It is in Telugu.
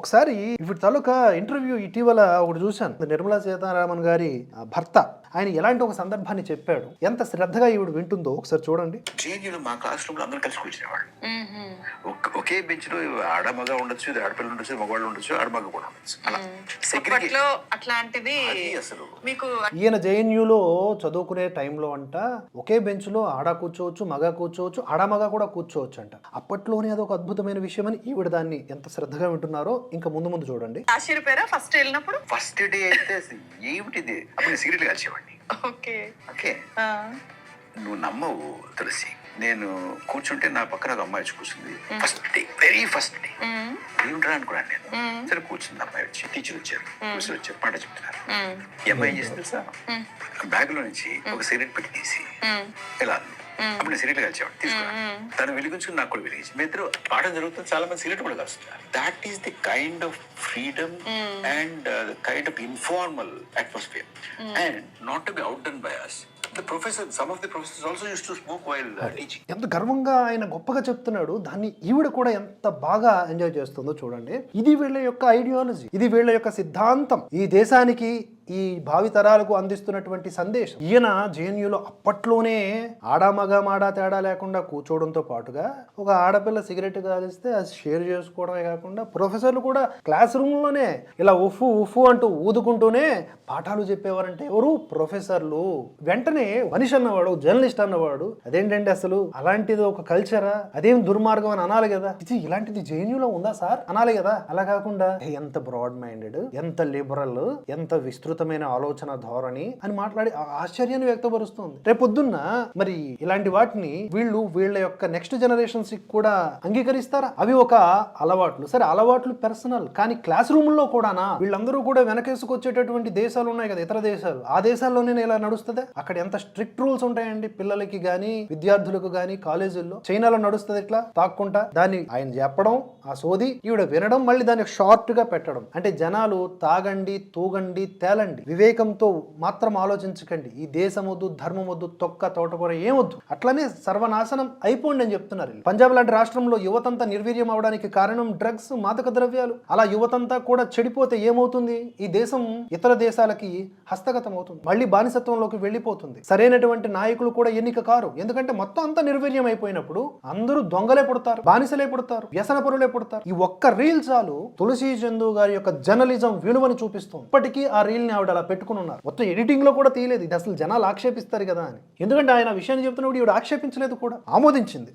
ఒకసారి ఇప్పుడు తాలూకా ఇంటర్వ్యూ ఇటీవల ఒకటి చూశాను. నిర్మలా సీతారామన్ గారి భర్త ఆయన ఎలాంటి ఒక సందర్భాన్ని చెప్పాడు, ఎంత శ్రద్ధగా ఈవిడ వింటుందో ఒకసారి చూడండి. జేఎన్యూలో మా క్లాస్ రూమ్ లో అందరూ కలిసి కూర్చునేవాళ్ళు. ఒకే బెంచ్ లో ఆడ మగ ఉండొచ్చు, ఆడపిల్లలు ఉండొచ్చు, మగవాళ్ళు ఉండొచ్చు, ఆడమగ కూడా ఉండొచ్చు. అలా అట్లాంటిది అసలు మీకు ఈయన జేఎన్యూలో చదువుకునే టైంలో అంట ఒకే బెంచ్ లో ఆడ కూర్చోవచ్చు, మగ కూర్చోవచ్చు, ఆడమగ కూడా కూర్చోవచ్చు అంట. అప్పట్లోనే అదొక అద్భుతమైన విషయం అని ఈవిడ దాన్ని ఎంత శ్రద్ధగా వింటున్నారో ఇంకా ముందు ముందు చూడండి. ఆశ్చర్యపోయారా ఫస్ట్ వెళ్ళినప్పుడు? ఫస్ట్ డే అయితే ఏమిటిది అప్పుడు సిగరెట్లు కాల్చేవాడిని. ఓకే ఓకే నువ్వు నమ్మవు తులసి, నేను కూర్చుంటే నా పక్కన ఒక అమ్మాయి వచ్చి కూర్చుంది. First day, very first day. ఏమిట్రా అనుకున్నాను నేను. సరే కూర్చుంది అమ్మాయి వచ్చి, టీచర్ వచ్చారు, ప్రొఫెసర్ వచ్చారు, పాట చెప్తున్నారు. ఈ అమ్మాయి ఏం చేసింది తెలుసా, బ్యాగ్ లో నుంచి ఒక సిగరెట్ పెట్టి తీసి ఇలా అప్పుడు నేను సిగరెట్ కాల్చేవాడు తీసుకున్నా. తను వెలిగించుకుని నాకు కూడా వెలిగించి మీ ఇద్దరు పాఠం జరుగుతుంది, చాలా మంది సిగరెట్ కూడా కాల్చుతున్నారు. That is the kind of freedom and kind of informal atmosphere and not to be outdone by us. The professor, some of the professors also used to smoke while teaching. ఎంత గర్వంగా ఆయన గొప్పగా చెప్తున్నాడు, దాన్ని ఈవిడ కూడా ఎంత బాగా ఎంజాయ్ చేస్తుందో చూడండి. ఇది వీళ్ళ యొక్క ఐడియాలజీ, ఇది వీళ్ళ యొక్క సిద్ధాంతం, ఈ దేశానికి ఈ భావితరాలకు అందిస్తున్నటువంటి సందేశం. ఈయన జేఎన్యూలో అప్పట్లోనే ఆడామగా మాడా తేడా లేకుండా కూర్చోవడంతో పాటుగా ఒక ఆడపిల్ల సిగరెట్ కాలిస్తే అది షేర్ చేసుకోవడమే కాకుండా ప్రొఫెసర్లు కూడా క్లాస్ రూమ్లోనే ఇలా ఉఫు ఉఫు అంటూ ఊదుకుంటూనే పాఠాలు చెప్పేవారంటే ఎవరు? ప్రొఫెసర్లు. వెంటనే మనిషి అన్నవాడు, జర్నలిస్ట్ అన్నవాడు అదేంటంటే అసలు అలాంటిది ఒక కల్చరా, అదేం దుర్మార్గం అని అనాలి కదా. ఇది ఇలాంటిది జేఎన్యూలో ఉందా సార్ అనాలి కదా. అలా కాకుండా ఎంత బ్రాడ్ మైండెడ్, ఎంత లిబరల్, ఎంత విస్తృత ఆలోచన ధోరణి అని మాట్లాడి ఆశ్చర్యాన్ని వ్యక్తపరుస్తుంది. రేపొద్దున్న మరి ఇలాంటి వాటిని వీళ్ళ యొక్క నెక్స్ట్ జనరేషన్స్ కూడా అంగీకరిస్తారా? అవి ఒక అలవాట్లు. సరే అలవాట్లు పర్సనల్, కానీ క్లాస్ రూమ్ లో కూడానా? వీళ్ళందరూ కూడా వెనకేసుకొచ్చేటటువంటి దేశాలు ఉన్నాయి కదా, ఇతర దేశాలు. ఆ దేశాల్లోనే ఇలా నడుస్తుంది. అక్కడ ఎంత స్ట్రిక్ట్ రూల్స్ ఉంటాయండి పిల్లలకి గానీ విద్యార్థులకు గానీ కాలేజీల్లో. చైనాలో నడుస్తుంది ఇట్లా తాక్కుంటా, దాన్ని ఆయన చెప్పడం, ఆ సోది ఈవిడ వినడం, మళ్ళీ దాన్ని షార్ట్ గా పెట్టడం. అంటే జనాలు తాగండి, తూగండి, తేలండి, వివేకంతో మాత్రం ఆలోచించకండి, ఈ దేశం వద్దు, ధర్మం వద్దు, తొక్క తోటకూర ఏమొద్దు, అట్లనే సర్వనాశనం అయిపోండి అని చెప్తున్నారు. పంజాబ్ లాంటి రాష్ట్రంలో యువతంతా నిర్వీర్యం అవడానికి కారణం డ్రగ్స్, మాదక ద్రవ్యాలు. అలా యువతంతా కూడా చెడిపోతే ఏమవుతుంది? ఈ దేశం ఇతర దేశాలకి హస్తగతం అవుతుంది, మళ్ళీ బానిసత్వంలోకి వెళ్ళిపోతుంది. సరైనటువంటి నాయకులు కూడా ఎన్నిక కారు. ఎందుకంటే మొత్తం అంతా నిర్వీర్యం అయిపోయినప్పుడు అందరూ దొంగలే పుడతారు, బానిసలే పుడతారు, వ్యసన పరులే పుడతారు. ఈ ఒక్క రీల్ చాలు తులసి చందు గారి యొక్క జర్నలిజం విలువని చూపిస్తుంది. ఇప్పటికీ ఆ రీల్ ని ఆవిడ అలా పెట్టుకుని ఉన్నారు. మొత్తం ఎడిటింగ్ లో కూడా తీయలేదు, ఇది అసలు జనాలు ఆక్షేపిస్తారు కదా అని. ఎందుకంటే ఆయన విషయాన్ని చెప్తున్నప్పుడు ఈవిడ ఆక్షేపించలేదు, కూడా ఆమోదించింది.